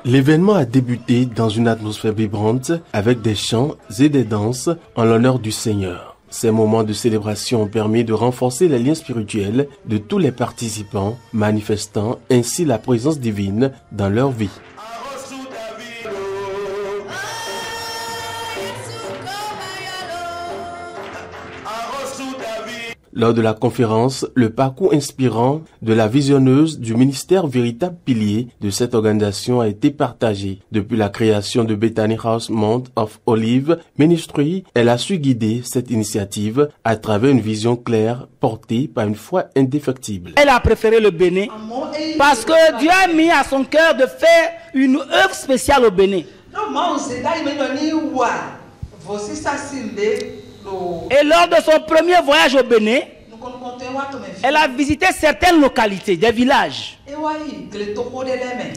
L'événement a débuté dans une atmosphère vibrante avec des chants et des danses en l'honneur du Seigneur. Ces moments de célébration ont permis de renforcer les liens spirituels de tous les participants, manifestant ainsi la présence divine dans leur vie. Lors de la conférence, le parcours inspirant de la visionneuse du ministère véritable pilier de cette organisation a été partagé. Depuis la création de Bethany House Mount of Olives Ministry, elle a su guider cette initiative à travers une vision claire portée par une foi indéfectible. Elle a préféré le Bénin parce que Dieu a mis à son cœur de faire une œuvre spéciale au Bénin. Et lors de son premier voyage au Bénin, elle a visité certaines localités, des villages.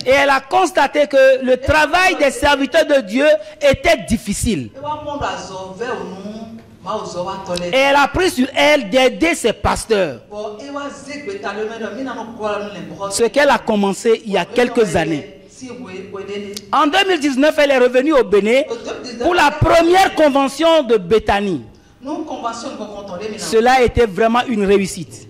Et elle a constaté que le travail des serviteurs de Dieu était difficile. Et elle a pris sur elle d'aider ses pasteurs. Ce qu'elle a commencé il y a quelques années. En 2019, elle est revenue au Bénin pour la première convention de Bethany. Cela a été vraiment une réussite.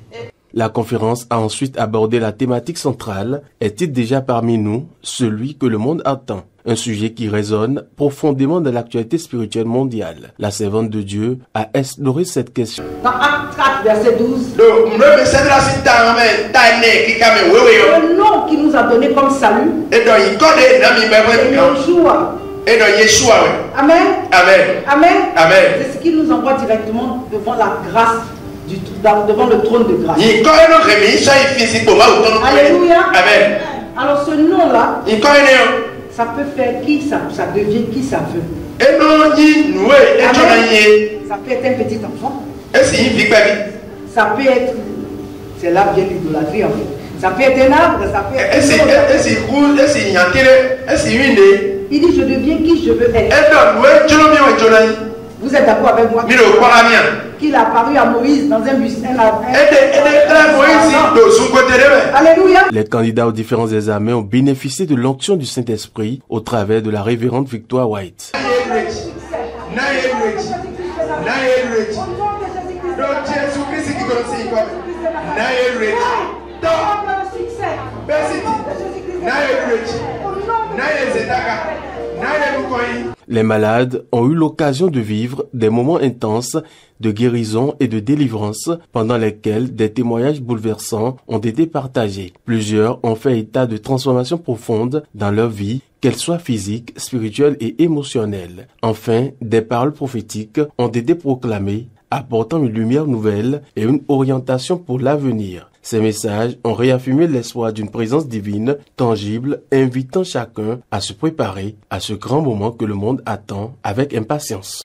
La conférence a ensuite abordé la thématique centrale. Est-il déjà parmi nous celui que le monde attend? Un sujet qui résonne profondément dans l'actualité spirituelle mondiale. La servante de Dieu a exploré cette question. Dans Acte 4, verset 12, le nom qui nous a donné comme salut est Yeshua. Amen. Amen. Amen. Amen. C'est ce qui nous envoie directement devant la grâce, devant le trône de grâce. Alléluia. Amen. Alors ce nom-là, ça peut faire qui ça devient qui ça veut. Amen. Ça peut être un petit enfant. Ça peut être, c'est là vient l'idolâtrie en fait. Ça peut être un arbre, ça peut être il dit je deviens qui je veux être. Vous êtes d'accord avec moi? Qu'il a apparu à Moïse dans un bus. Alléluia. Les candidats aux différents examens ont bénéficié de l'onction du Saint-Esprit au travers de la révérende Victoire White. Les malades ont eu l'occasion de vivre des moments intenses de guérison et de délivrance pendant lesquels des témoignages bouleversants ont été partagés. Plusieurs ont fait état de transformations profondes dans leur vie, qu'elles soient physiques, spirituelles et émotionnelles. Enfin, des paroles prophétiques ont été proclamées, apportant une lumière nouvelle et une orientation pour l'avenir. Ces messages ont réaffirmé l'espoir d'une présence divine tangible, invitant chacun à se préparer à ce grand moment que le monde attend avec impatience.